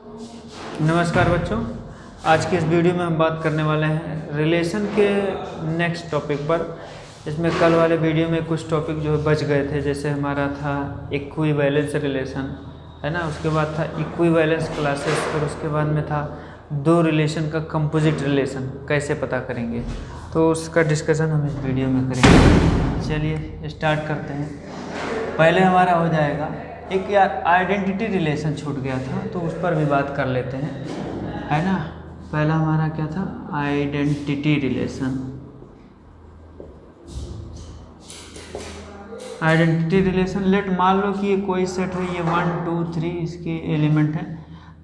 नमस्कार बच्चों, आज की इस वीडियो में हम बात करने वाले हैं रिलेशन के नेक्स्ट टॉपिक पर। इसमें कल वाले वीडियो में कुछ टॉपिक जो बच गए थे, जैसे हमारा था इक्विवेलेंस रिलेशन, है ना, उसके बाद था इक्विवेलेंस क्लासेस, और उसके बाद में था दो रिलेशन का कंपोजिट रिलेशन कैसे पता करेंगे। तो उसका डिस्कशन हम इस वीडियो में करेंगे। चलिए स्टार्ट करते हैं। पहले हमारा हो जाएगा एक यार आइडेंटिटी रिलेशन छूट गया था, तो उस पर भी बात कर लेते हैं, है ना। पहला हमारा क्या था? Identity relation. Identity relation let मान लो कि ये कोई सेट है, ये 1 2 3 इसके एलिमेंट हैं।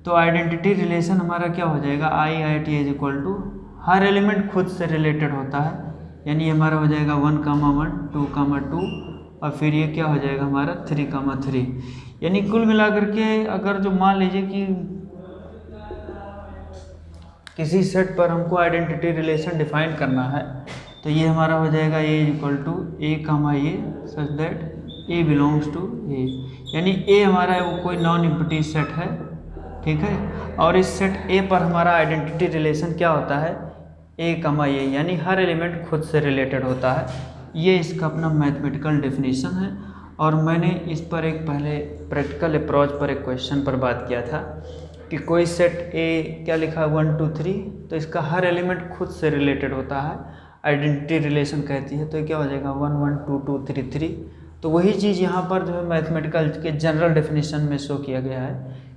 तो आइडेंटिटी रिलेशन हमारा क्या हो जाएगा? IIT इज इक्वल टू हर एलिमेंट खुद से रिलेटेड होता है, यानी हमारा हो जाएगा 1, 1, 2, 2 और फिर ये क्या हो जाएगा हमारा 3, 3। यानी कुल मिलाकर के अगर जो मान लीजिए कि किसी सेट पर हमको आइडेंटिटी रिलेशन डिफाइन करना है, तो ये हमारा हो जाएगा A equal to A, such that A belongs to A। यानी A हमारा है वो कोई नॉन एम्प्टी सेट है, ठीक है। और इस सेट A पर हमारा आइडेंटिटी रिलेशन क्या होता है? A, A, यानी हर एलिमेंट खुद से रिलेटेड होता है। ये इसका अपना मैथमेटिकल डेफिनेशन है। और मैंने इस पर एक पहले प्रैक्टिकल अप्रोच पर एक क्वेश्चन पर बात किया था कि कोई सेट A क्या लिखा है 1 2 3, तो इसका हर एलिमेंट खुद से रिलेटेड होता है, आइडेंटिटी रिलेशन कहती है। तो क्या हो जाएगा 1 1 2 2 3 3। तो वही चीज़ यहाँ पर जो है मैथमेटिकल के जनरल डेफिनेशन में शो किया गया है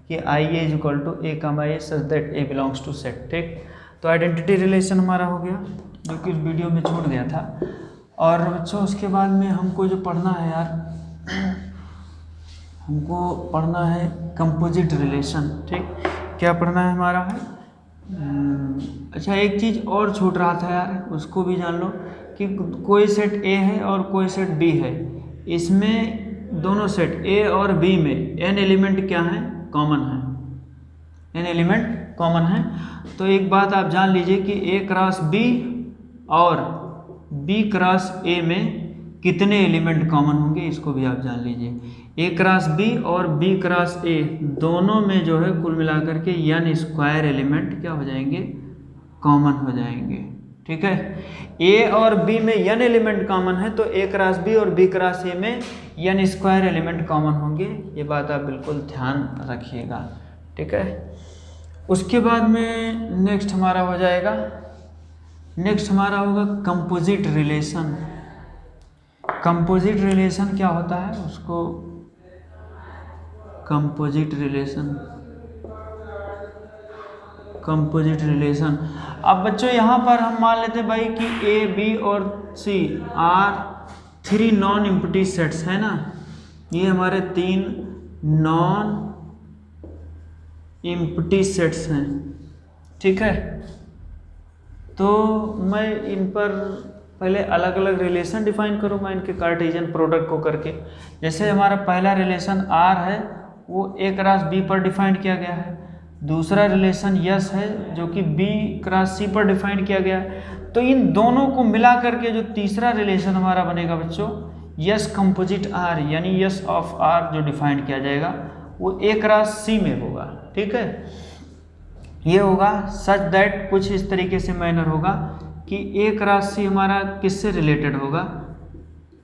कि IA is equal to A, A such that A belongs to set, ठीक। तो आइडेंटिटी रिलेशन हमारा हो गया, जो कि इस वीडियो में छूट गया था। और बच्चों उसके बाद में हमको जो पढ़ना है यार, हमको पढ़ना है कंपोजिट रिलेशन, ठीक। क्या पढ़ना है हमारा है? अच्छा, एक चीज़ और छूट रहा था यार, उसको भी जान लो कि कोई सेट A है और कोई सेट B है। इसमें दोनों सेट A और B में n एलिमेंट क्या हैं? कॉमन है, n एलिमेंट कॉमन है। तो एक बात आप जान लीजिए कि A क्रॉस B और B क्रॉस A में कितने एलिमेंट कॉमन होंगे, इसको भी आप जान लीजिए। A क्रॉस B और B क्रॉस A दोनों में जो है कुल मिलाकर के n स्क्वायर एलिमेंट क्या हो जाएंगे? कॉमन हो जाएंगे, ठीक है। A और B में n एलिमेंट कॉमन है, तो A क्रॉस B और B क्रॉस A में n स्क्वायर एलिमेंट कॉमन होंगे। ये बात आप बिल्कुल ध्यान रखिएगा, ठीक है। उसके बाद में नेक्स्ट हमारा हो जाएगा, नेक्स्ट हमारा होगा कंपोजिट रिलेशन। कंपोजिट रिलेशन क्या होता है उसको? Composite relation, composite relation. अब बच्चों यहाँ पर हम मान लेते भाई कि A, B और C are 3 non empty sets है ना। ये हमारे 3 नॉन एम्प्टी सेट्स हैं, ठीक है। तो मैं इन पर पहले अलग अलग रिलेशन डिफाइन करूँगा इनके कार्टेशियन प्रोडक्ट को करके। जैसे हमारा पहला रिलेशन R है, वो A क्रॉस B पर डिफाइन किया गया है। दूसरा रिलेशन यस है, जो कि B क्रॉस C पर डिफाइन किया गया है। तो इन दोनों को मिला करके जो तीसरा रिलेशन हमारा बनेगा बच्चों, यस कंपोजिट R, यानी यस ऑफ R जो डिफाइन किया जाएगा वो A क्रॉस C में होगा, ठीक है। ये होगा सच दैट कुछ इस तरीके से मैनर होगा कि A क्रॉस C हमारा किससे रिलेटेड होगा?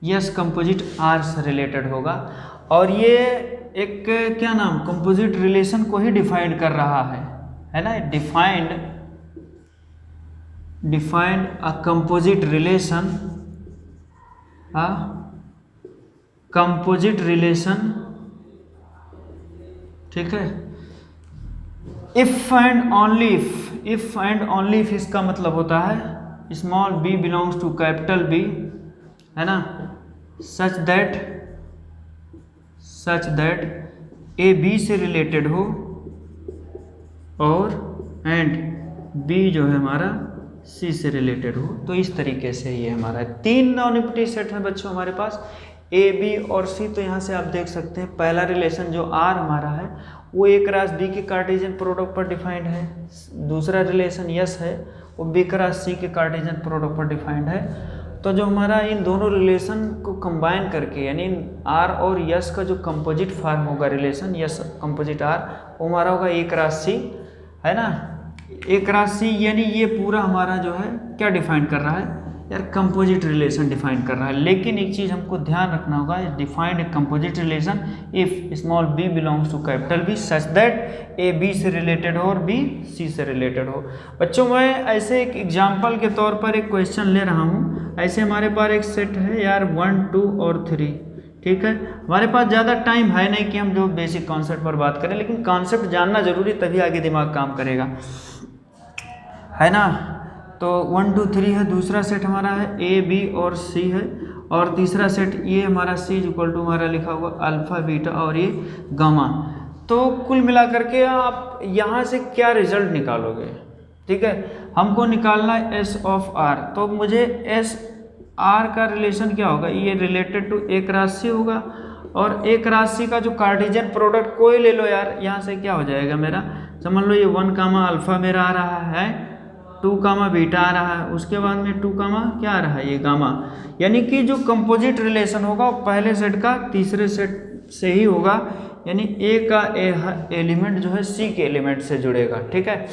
यस कंपोजिट R से रिलेटेड होगा। और ये एक क्या नाम कंपोजिट रिलेशन को ही डिफाइन कर रहा है ना। Defined a composite relation, composite relation, ठीक है। इफ एंड ओनली इफ इसका मतलब होता है small b belongs to capital B, है ना, सच दैट A B से रिलेटेड हो और एंड B जो है हमारा C से रिलेटेड हो। तो इस तरीके से ये हमारा 3 नॉन एम्प्टी सेट है बच्चों हमारे पास, A B और C। तो यहाँ से आप देख सकते हैं पहला रिलेशन जो R हमारा है वो A क्रॉस B के कार्टेशियन प्रोडक्ट पर डिफाइंड है। दूसरा रिलेशन यस है वो B क्रॉस C के कार्टेशियन प्रोडक्ट पर डिफाइंड है। तो जो हमारा इन दोनों रिलेशन को कंबाइन करके यानी आर और यस का जो कंपोजिट फॉर्म होगा रिलेशन यस कंपोजिट आर, वो हमारा होगा एक राशि, है ना। एक राशि यानी ये पूरा हमारा जो है क्या डिफाइन कर रहा है यार, कंपोजिट रिलेशन डिफाइन कर रहा है। लेकिन एक चीज़ हमको ध्यान रखना होगा, defined a composite relation if small b belongs to capital B such that a b से रिलेटेड हो और b c से रिलेटेड हो। बच्चों मैं ऐसे एक एग्जांपल के तौर पर एक क्वेश्चन ले रहा हूँ। ऐसे हमारे पास एक सेट है यार 1 2 और 3, ठीक है। हमारे पास ज़्यादा टाइम है नहीं कि हम जो बेसिक कॉन्सेप्ट पर बात करें, लेकिन कॉन्सेप्ट जानना जरूरी, तभी आगे दिमाग काम करेगा, है ना। तो 1 2 3 है, दूसरा सेट हमारा है ए बी और सी है, और तीसरा सेट ये हमारा सी इक्वल टू हमारा लिखा हुआ अल्फा बीटा और ये गामा। तो कुल मिलाकर के आप यहाँ से क्या रिजल्ट निकालोगे, ठीक है। हमको निकालना है एस ऑफ आर, तो मुझे एस आर का रिलेशन क्या होगा, ये रिलेटेड टू एक राशि होगा, और एक राशि का जो कार्टेशियन प्रोडक्ट कोई ले लो यार, यहाँ से क्या हो जाएगा मेरा, समझ लो ये 1 कामा अल्फा मेरा आ रहा है, 2 कामा बीटा आ रहा है, उसके बाद में 2 कामा क्या आ रहा है ये गामा। यानी कि जो कंपोजिट रिलेशन होगा वो पहले सेट का तीसरे सेट से ही होगा, यानी ए का एलिमेंट जो है सी के एलिमेंट से जुड़ेगा, ठीक है।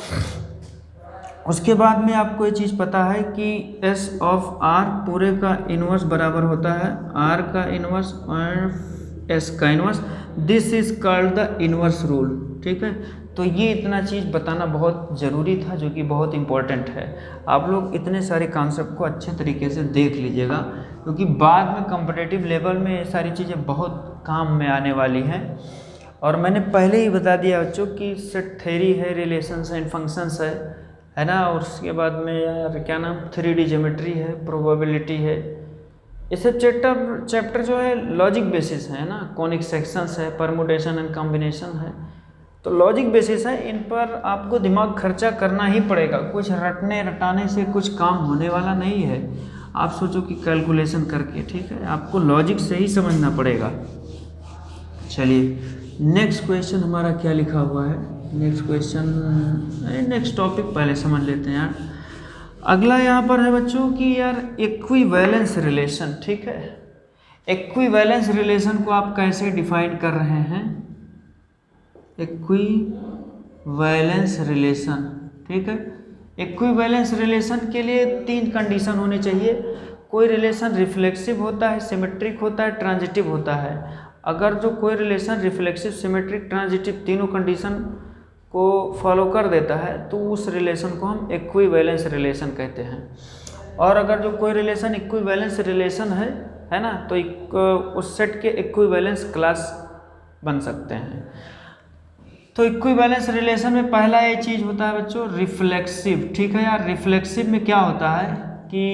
उसके बाद में आपको ये चीज़ पता है कि एस ऑफ आर पूरे का इनवर्स बराबर होता है आर का इनवर्स और एस का inverse, this is called the inverse rule, ठीक है। तो ये इतना चीज़ बताना बहुत ज़रूरी था, जो कि बहुत इम्पोर्टेंट है। आप लोग इतने सारे कॉन्सेप्ट को अच्छे तरीके से देख लीजिएगा, क्योंकि बाद में कॉम्पिटिटिव लेवल में ये सारी चीज़ें बहुत काम में आने वाली हैं। और मैंने पहले ही बता दिया बच्चों कि सेट थ्योरी है, रिलेशंस एंड फंक्शंस है ना, और उसके बाद में यार क्या नाम 3D ज्योमेट्री है, प्रोबेबिलिटी है। ये सब चैप्टर जो है लॉजिक बेसिस है ना, कॉनिक सेक्शंस है, परमुटेशन एंड कॉम्बिनेशन है, तो लॉजिक बेसिस है। इन पर आपको दिमाग खर्चा करना ही पड़ेगा, कुछ रटाने से कुछ काम होने वाला नहीं है। आप सोचो कि कैलकुलेशन करके, ठीक है, आपको लॉजिक से ही समझना पड़ेगा। चलिए नेक्स्ट क्वेश्चन हमारा क्या लिखा हुआ है, नेक्स्ट टॉपिक पहले समझ लेते हैं यार। अगला यहाँ पर है बच्चों कि यार इक्विवेलेंस रिलेशन, ठीक है। इक्विवेलेंस रिलेशन को आप कैसे डिफाइन कर रहे हैं, इक्विवेलेंस रिलेशन, ठीक है। इक्विवेलेंस रिलेशन के लिए 3 कंडीशन होने चाहिए। कोई रिलेशन रिफ्लेक्सिव होता है, सिमेट्रिक होता है, ट्रांजिटिव होता है। अगर जो कोई रिलेशन रिफ्लेक्सिव, सिमेट्रिक, ट्रांजिटिव तीनों कंडीशन को फॉलो कर देता है तो उस रिलेशन को हम इक्विवेलेंस रिलेशन कहते हैं। और अगर जो कोई रिलेशन इक्विवेलेंस रिलेशन है ना, तो उस सेट के इक्विवेलेंस क्लास बन सकते हैं। तो इक्विवेलेंस रिलेशन में पहला ये चीज़ होता है बच्चों रिफ्लेक्सिव, ठीक है यार। रिफ्लेक्सिव में क्या होता है कि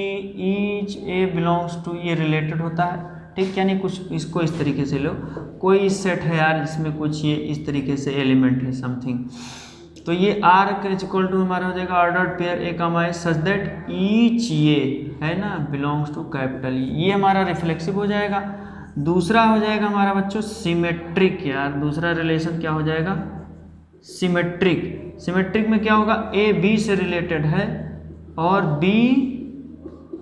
ईच ए बिलोंग्स टू, ये रिलेटेड होता है, ठीक, यानी कुछ इसको इस तरीके से लो, कोई सेट है यार जिसमें कुछ ये इस तरीके से एलिमेंट है समथिंग, तो ये आर का इक्वल टू हमारा हो जाएगा ordered pair a comma a such that each ये है ना बिलोंग्स टू कैपिटल ई, ये हमारा रिफ्लेक्सिव हो जाएगा। दूसरा हो जाएगा हमारा बच्चों सिमेट्रिक, यार दूसरा रिलेशन क्या हो जाएगा सिमेट्रिक। सिमेट्रिक में क्या होगा, ए बी से रिलेटेड है और बी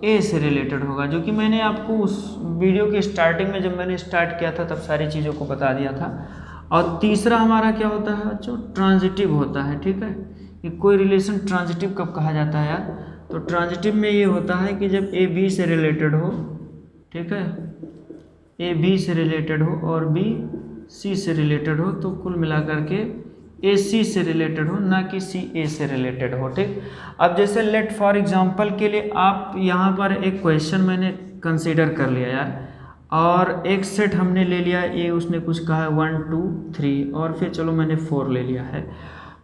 ए से रिलेटेड होगा, जो कि मैंने आपको उस वीडियो के स्टार्टिंग में जब मैंने स्टार्ट किया था तब सारी चीज़ों को बता दिया था। और तीसरा हमारा क्या होता है बच्चों ट्रांजिटिव होता है, ठीक है। कि कोई रिलेशन ट्रांजिटिव कब कहा जाता है यार, तो ट्रांजिटिव में ये होता है कि जब ए बी से रिलेटेड हो, ठीक है, ए बी से रिलेटेड हो और बी सी से रिलेटेड हो, तो कुल मिलाकर के ए सी से रिलेटेड हो, ना कि सी ए से रिलेटेड हो, ठीक। अब जैसे लेट फॉर एग्जांपल के लिए आप यहाँ पर एक क्वेश्चन मैंने कंसीडर कर लिया यार, और एक सेट हमने ले लिया ए, उसने कुछ कहा है 1 2 3 और फिर चलो मैंने 4 ले लिया है,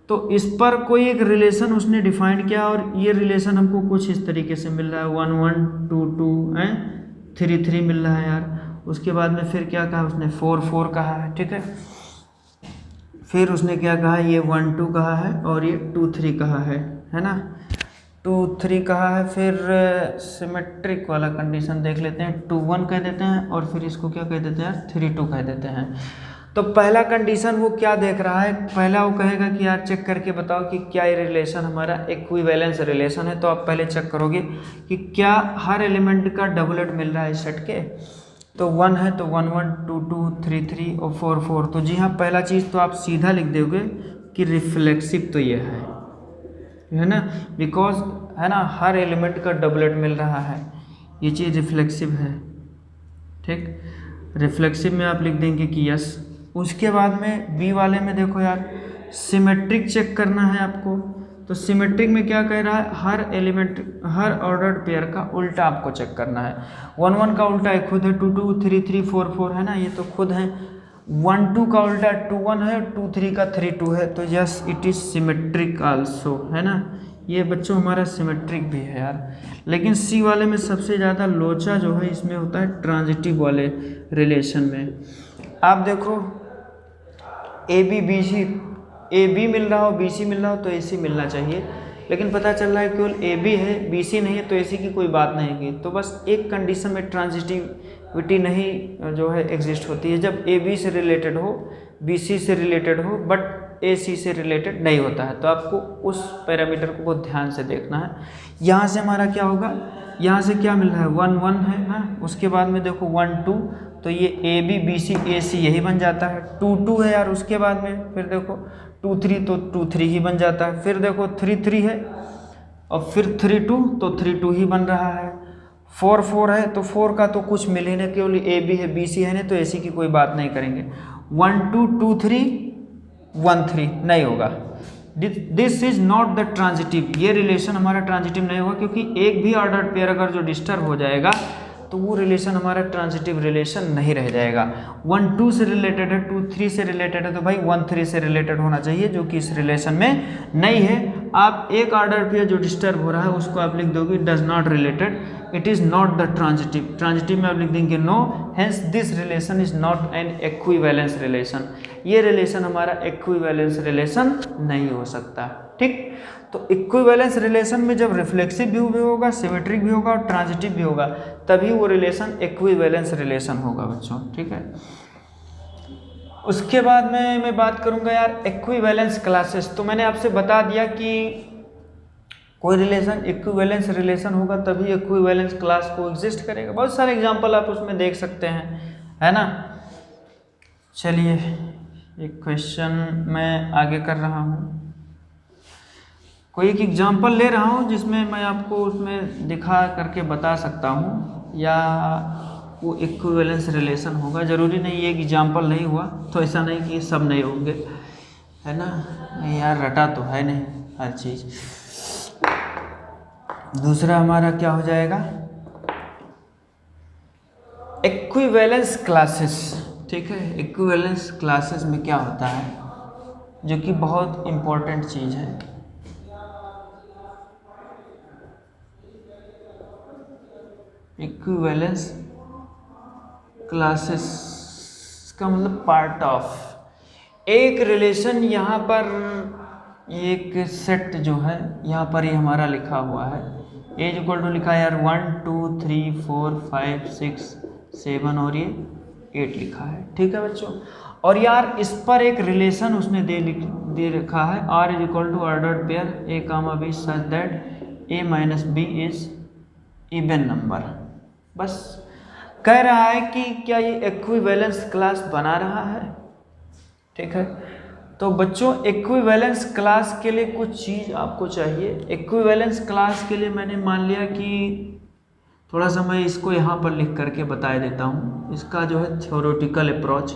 तो इस पर कोई एक रिलेशन उसने डिफाइन किया और ये रिलेशन हमको कुछ इस तरीके से मिल रहा है 1 1 2 2 3 3 मिल रहा है यार। उसके बाद में फिर क्या कहा उसने 4 4 कहा है, ठीक है। फिर उसने क्या कहा, ये 1 2 कहा है और ये 2 3 कहा है ना, 2 3 कहा है। फिर सिमेट्रिक वाला कंडीशन देख लेते हैं, 2 1 कह देते हैं और फिर इसको क्या कह देते हैं यार 3 2 कह देते हैं। तो पहला कंडीशन वो क्या देख रहा है, पहला वो कहेगा कि यार चेक करके बताओ कि क्या ये रिलेशन हमारा इक्विवेलेंस रिलेशन है। तो आप पहले चेक करोगे कि क्या हर एलिमेंट का डबलेट मिल रहा है इस सेट के। तो 1 है तो 1 1, 2 2, 3 3 और 4 4। तो जी हाँ, पहला चीज़ तो आप सीधा लिख दोगे कि रिफ्लेक्सिव तो ये है ना, बिकॉज है ना हर एलिमेंट का डबलेट मिल रहा है, ये चीज़ रिफ्लेक्सिव है। ठीक, रिफ्लेक्सिव में आप लिख देंगे कि यस। उसके बाद में बी वाले में देखो यार, सिमेट्रिक चेक करना है आपको। तो सिमेट्रिक में क्या कह रहा है, हर एलिमेंट हर ऑर्डर्ड पेयर का उल्टा आपको चेक करना है। 1 1 का उल्टा है खुद है 2 2, 3 3 4 4 है ना, ये तो खुद है। 1 2 का उल्टा 2 1 है, 2 3 का 3 2 है। तो yes it is symmetric also, है ना, ये बच्चों हमारा सिमेट्रिक भी है यार। लेकिन सी वाले में सबसे ज़्यादा लोचा जो है इसमें होता है ट्रांजिटिव वाले रिलेशन में। आप देखो A B B C, A B मिल रहा हो बी सी मिल रहा हो तो ए सी मिलना चाहिए, लेकिन पता चल रहा है केवल ए बी है बी सी नहीं है, तो ए सी की कोई बात नहीं है। तो बस एक कंडीशन में ट्रांजिटिविटी नहीं जो है एग्जिस्ट होती है, जब ए बी से रिलेटेड हो, बी सी से रिलेटेड हो, बट ए सी से रिलेटेड नहीं होता है। तो आपको उस पैरामीटर को बहुत ध्यान से देखना है। यहाँ से हमारा क्या होगा, यहाँ से क्या मिल रहा है 1 1 है ना, उसके बाद में देखो 1 2, तो ये ए बी बी सी ए सी यही बन जाता है। 2 2 है यार, उसके बाद में फिर देखो 2 3 तो 2 3 ही बन जाता है। फिर देखो 3 3 है और फिर 3 2 तो 3 2 ही बन रहा है। 4 4 है तो 4 का तो कुछ मिल ही नहीं, केवल ए बी है बी सी है नहीं, तो ए सी की कोई बात नहीं करेंगे। 1 2 2 3 1 3 नहीं होगा। This is not the transitive, ये रिलेशन हमारा ट्रांजिटिव नहीं होगा, क्योंकि एक भी ऑर्डर्ड पेयर अगर जो डिस्टर्ब हो जाएगा तो वो रिलेशन हमारा ट्रांजिटिव रिलेशन नहीं रह जाएगा। 1 2 से रिलेटेड है, 2 3 से रिलेटेड है, तो भाई 1 3 से रिलेटेड होना चाहिए, जो कि इस रिलेशन में नहीं है। आप एक ऑर्डर पे जो डिस्टर्ब हो रहा है उसको आप लिख दोगे does not related, it is not the transitive. Transitive में आप लिख देंगे no, hence this relation is not an equivalence relation, ये रिलेशन हमारा इक्विवेलेंस रिलेशन नहीं हो सकता। ठीक, तो इक्विवेलेंस रिलेशन में जब रिफ्लेक्सिव भी होगा, सिमेट्रिक भी होगा और ट्रांजिटिव भी होगा, तभी वो रिलेशन इक्विवेलेंस रिलेशन होगा बच्चों। ठीक है, उसके बाद में मैं बात करूंगा यार इक्विवेलेंस क्लासेस। तो मैंने आपसे बता दिया कि कोई रिलेशन इक्विवेलेंस रिलेशन होगा तभी इक्विवेलेंस क्लास को एग्जिस्ट करेगा। बहुत सारे एग्जांपल आप उसमें देख सकते हैं, है ना। चलिए एक क्वेश्चन मैं आगे कर रहा हूँ, कोई एक एग्जांपल ले रहा हूँ जिसमें मैं आपको उसमें दिखा करके बता सकता हूँ, या वो इक्विवेलेंस रिलेशन होगा। ज़रूरी नहीं ये एग्जांपल नहीं हुआ तो ऐसा नहीं कि सब नहीं होंगे, है ना। नहीं यार, रटा तो है नहीं हर चीज़। दूसरा हमारा क्या हो जाएगा, इक्विवेलेंस क्लासेस। ठीक है, इक्विवेलेंस क्लासेस में क्या होता है, जो कि बहुत इम्पोर्टेंट चीज़ है। इक्विवेलेंस क्लासेस का मतलब पार्ट ऑफ एक रिलेशन। यहाँ पर एक सेट जो है यहाँ पर ये हमारा लिखा हुआ है, एज इक्वल टू लिखा है यार 1 2 3 4 5 6 7 और ये 8 लिखा है। ठीक है बच्चों, और यार इस पर एक रिलेशन उसने दे रखा है, R is equal to ordered pair a comma b such that a minus b is even number. बस कह रहा है कि क्या ये इक्विवेलेंस क्लास बना रहा है। ठीक है, तो बच्चों इक्विवेलेंस क्लास के लिए कुछ चीज़ आपको चाहिए। इक्विवेलेंस क्लास के लिए मैंने मान लिया कि थोड़ा सा मैं इसको यहाँ पर लिख करके बता देता हूँ, इसका जो है थ्योरेटिकल अप्रोच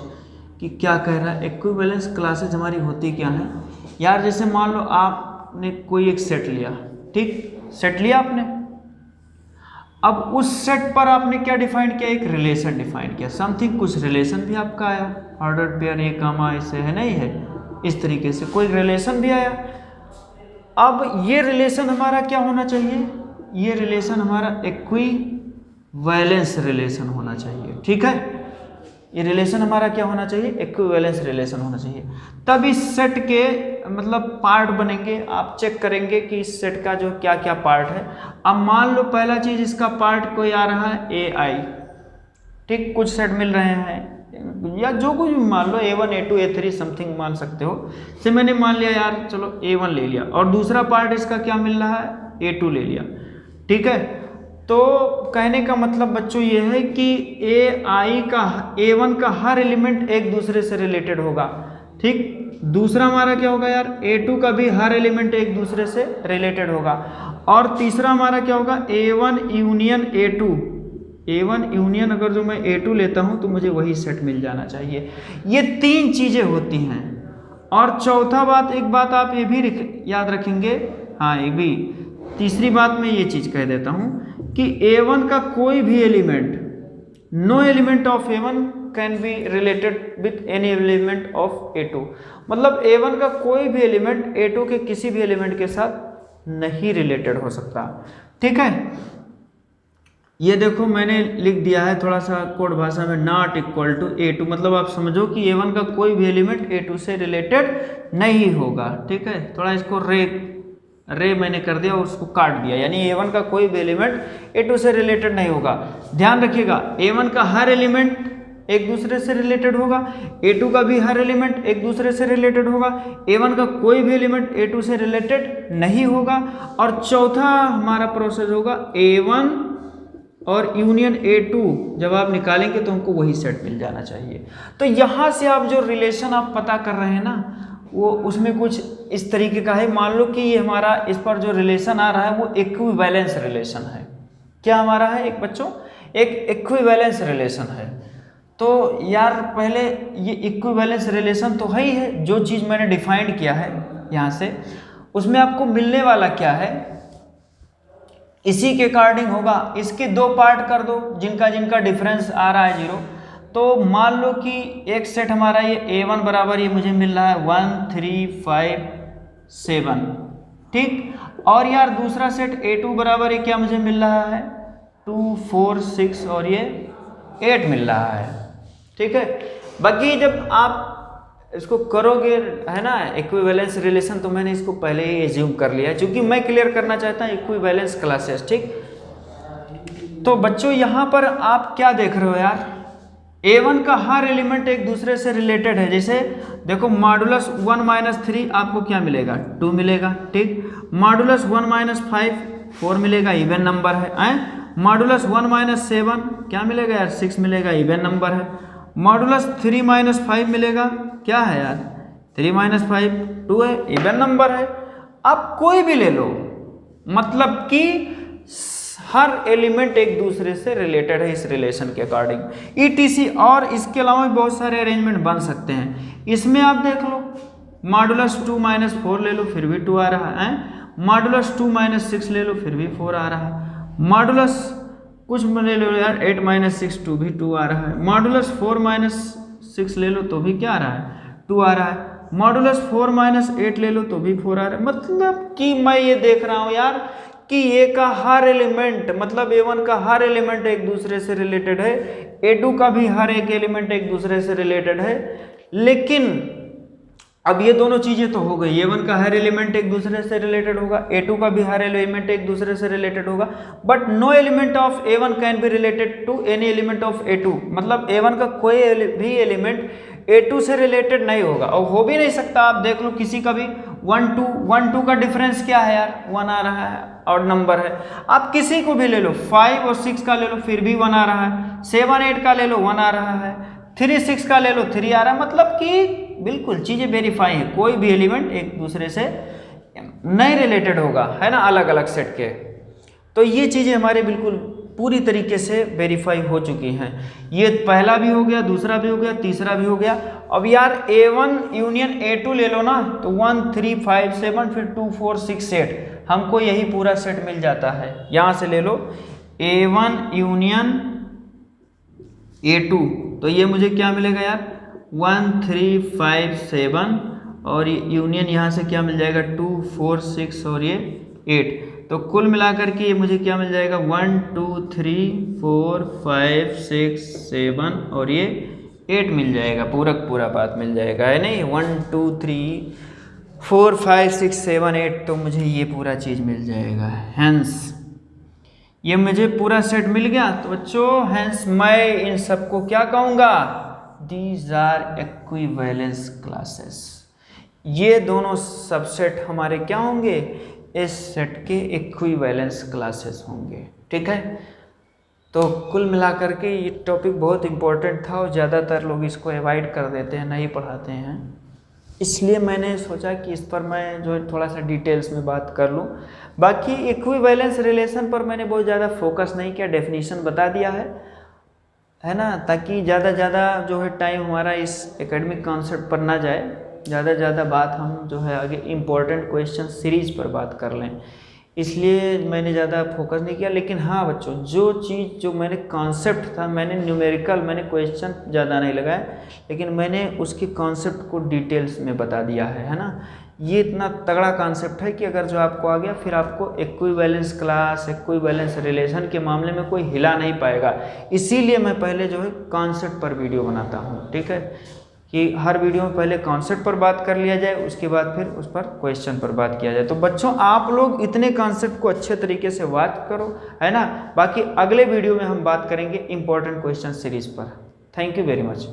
कि क्या कह रहा है। इक्विवेलेंस क्लासेज हमारी होती क्या है यार, जैसे मान लो आपने कोई एक सेट लिया, ठीक, सेट लिया आपने, अब उस सेट पर आपने क्या डिफाइन किया, एक रिलेशन डिफाइन किया, समथिंग, कुछ रिलेशन भी आपका आया, ऑर्डर्ड पेयर ए कामा ऐसे है नहीं है, इस तरीके से कोई रिलेशन भी आया। अब ये रिलेशन हमारा क्या होना चाहिए, ये रिलेशन हमारा इक्विवेलेंस रिलेशन होना चाहिए। ठीक है, ये रिलेशन हमारा क्या होना चाहिए, इक्विवेलेंस रिलेशन होना चाहिए। तब इस सेट के मतलब पार्ट बनेंगे, आप चेक करेंगे कि इस सेट का जो क्या क्या पार्ट है। अब मान लो पहला चीज इसका पार्ट कोई आ रहा है ए आई, ठीक, कुछ सेट मिल रहे हैं या जो कुछ भी मान लो, A1 A2 A3 समथिंग मान सकते हो। से मैंने मान लिया यार चलो A1 ले लिया और दूसरा पार्ट इसका क्या मिल रहा है, A2 ले लिया, ठीक है। तो कहने का मतलब बच्चों ये है कि A1 का हर एलिमेंट एक दूसरे से रिलेटेड होगा, ठीक। दूसरा हमारा क्या होगा यार, A2 का भी हर एलिमेंट एक दूसरे से रिलेटेड होगा। और तीसरा हमारा क्या होगा, A1 union A2। A1 union अगर जो मैं A2 लेता हूं तो मुझे वही सेट मिल जाना चाहिए। ये तीन चीजें होती हैं। और चौथा बात, एक बात आप ये भी याद रखेंगे, हाँ ये भी तीसरी बात मैं ये चीज कह देता हूं कि A1 का कोई भी element, no element of A1 can be related with any element of A2। मतलब A1 का कोई भी एलिमेंट A2 के किसी भी एलिमेंट के साथ नहीं रिलेटेड हो सकता, ठीक है। ये देखो मैंने लिख दिया है थोड़ा सा कोड भाषा में, नॉट इक्वल टू A2, मतलब आप समझो कि A1 का कोई भी एलिमेंट A2 से रिलेटेड नहीं होगा, ठीक है। थोड़ा इसको रे मैंने कर दिया और उसको काट दिया, यानी A1 का कोई भी एलिमेंट A2 से रिलेटेड नहीं होगा। ध्यान रखिएगा, A1 का हर एलिमेंट एक दूसरे से रिलेटेड होगा, A2 का भी हर एलिमेंट एक दूसरे से रिलेटेड होगा, A1 का कोई भी एलिमेंट A2 से रिलेटेड नहीं होगा। और चौथा हमारा प्रोसेस होगा A1 और यूनियन A2, जब आप निकालेंगे तो हमको वही सेट मिल जाना चाहिए। तो यहाँ से आप जो रिलेशन आप पता कर रहे हैं ना, वो उसमें कुछ इस तरीके का है। मान लो कि ये हमारा इस पर जो रिलेशन आ रहा है वो इक्विवेलेंस रिलेशन है। क्या हमारा है एक बच्चों, एक इक्विवेलेंस रिलेशन है। तो यार पहले ये इक्विवेलेंस रिलेशन तो है ही है, जो चीज़ मैंने डिफाइंड किया है यहाँ से, उसमें आपको मिलने वाला क्या है इसी के अकॉर्डिंग होगा। इसके दो पार्ट कर दो जिनका जिनका डिफरेंस आ रहा है 0। तो मान लो कि एक सेट हमारा ये A1 बराबर ये मुझे मिल रहा है 1 3 5 7, ठीक। और यार दूसरा सेट A2 बराबर ये क्या मुझे मिल रहा है 2 4 6 और ये 8 मिल रहा है, ठीक है। बाकी जब आप इसको करोगे है ना इक्विवेलेंस रिलेशन, तो मैंने इसको पहले ही एज्यूम कर लिया क्योंकि मैं क्लियर करना चाहता हूँ इक्विवेलेंस क्लासेस, ठीक। तो बच्चों यहाँ पर आप क्या देख रहे हो यार, A1 का हर एलिमेंट एक दूसरे से रिलेटेड है। जैसे देखो मॉडुलस 1 - 3 आपको क्या मिलेगा 2 मिलेगा, ठीक। मॉडुलस 1 - 5 4 मिलेगा, इवन नंबर है। मॉडुलस 1 - 7 क्या मिलेगा यार 6 मिलेगा, इवन नंबर है। मॉडुलस 3 - 5 मिलेगा, क्या है यार 3 - 5 2 है, इवन नंबर है। आप कोई भी ले लो, मतलब कि हर एलिमेंट एक दूसरे से रिलेटेड है इस रिलेशन के अकॉर्डिंग, ETC। और इसके अलावा भी बहुत सारे अरेंजमेंट बन सकते हैं। इसमें आप देख लो मॉडुलस 2 - 4 ले लो फिर भी 2 आ रहा है। मॉडुलस 2 - 6 ले लो फिर भी 4 आ रहा है। मॉडुलस कुछ ले लो यार 8 - 6 2 भी 2 आ रहा है। मॉडुलस 4 - 6 ले लो तो भी क्या आ रहा है 2 आ रहा है। मॉडुलस 4 - 8 ले लो तो भी 4 आ रहा है। मतलब कि मैं ये देख रहा हूँ यार कि A का हर एलिमेंट, मतलब A1 का हर एलिमेंट एक दूसरे से रिलेटेड है, A2 का भी हर एक एलिमेंट एक दूसरे से रिलेटेड है। लेकिन अब ये दोनों चीजें तो हो गई, A1 का हर एलिमेंट एक दूसरे से रिलेटेड होगा, A2 का भी हर एलिमेंट एक दूसरे से रिलेटेड होगा, but no element of A1 can be related to any element of A2। मतलब A1 का कोई भी एलिमेंट A2 से रिलेटेड नहीं होगा और हो भी नहीं सकता। आप देख लो किसी का भी 1 2 का डिफरेंस क्या है यार 1 आ रहा है, ऑड नंबर है। आप किसी को भी ले लो 5 और 6 का ले लो फिर भी 1 आ रहा है, 7 8 का ले लो 1 आ रहा है, 3 6 का ले लो 3 आ रहा है। मतलब कि बिल्कुल चीजें वेरीफाई है, कोई भी एलिमेंट एक दूसरे से नहीं रिलेटेड होगा, है ना, अलग अलग सेट के। तो ये चीजें हमारे बिल्कुल पूरी तरीके से वेरीफाई हो चुकी हैं। ये पहला भी हो गया, दूसरा भी हो गया, तीसरा भी हो गया। अब यार A1 यूनियन A2 ले लो ना, तो 1 3 5 7 फिर 2 4 6 8, हमको यही पूरा सेट मिल जाता है। यहां से ले लो A1 यूनियन A2, तो ये मुझे क्या मिलेगा यार 1 3 5 7 और यूनियन यहाँ से क्या मिल जाएगा 2 4 6 और ये 8। तो कुल मिलाकर के ये मुझे क्या मिल जाएगा 1 2 3 4 5 6 7 और ये 8 मिल जाएगा, पूरा बात मिल जाएगा, है नहीं 1 2 3 4 5 6 7 8, तो मुझे ये पूरा चीज़ मिल जाएगा। हैंस ये मुझे पूरा सेट मिल गया। तो बच्चों हैंस मैं इन सबको क्या कहूँगा दीज आर इक्विवेलेंस क्लासेस। ये दोनों सबसेट हमारे क्या होंगे, इस सेट के इक्विवेलेंस क्लासेस होंगे। ठीक है, तो कुल मिलाकर के ये टॉपिक बहुत इम्पोर्टेंट था और ज़्यादातर लोग इसको अवॉइड कर देते हैं, नहीं पढ़ाते हैं, इसलिए मैंने सोचा कि इस पर मैं जो है थोड़ा सा डिटेल्स में बात कर लूँ। बाकी इक्विवेलेंस रिलेशन पर मैंने बहुत ज़्यादा फोकस नहीं किया, डेफिनेशन बता दिया है ना, ताकि ज़्यादा जो है टाइम हमारा इस एकेडमिक कॉन्सेप्ट पर ना जाए, ज़्यादा बात हम जो है आगे इम्पोर्टेंट क्वेश्चन सीरीज पर बात कर लें, इसलिए मैंने ज़्यादा फोकस नहीं किया। लेकिन हाँ बच्चों, जो चीज़ जो मैंने कॉन्सेप्ट था, मैंने न्यूमेरिकल मैंने क्वेश्चन ज़्यादा नहीं लगाए, लेकिन मैंने उसके कॉन्सेप्ट को डिटेल्स में बता दिया है ना। ये इतना तगड़ा कॉन्सेप्ट है कि अगर जो आपको आ गया, फिर आपको इक्विवेलेंस क्लास, इक्विवेलेंस रिलेशन के मामले में कोई हिला नहीं पाएगा। इसीलिए मैं पहले जो है कॉन्सेप्ट पर वीडियो बनाता हूँ। ठीक है, कि हर वीडियो में पहले कॉन्सेप्ट पर बात कर लिया जाए, उसके बाद फिर उस पर क्वेश्चन पर बात किया जाए। तो बच्चों आप लोग इतने कॉन्सेप्ट को अच्छे तरीके से बात करो, है ना। बाकी अगले वीडियो में हम बात करेंगे इंपॉर्टेंट क्वेश्चन सीरीज पर। Thank you very much.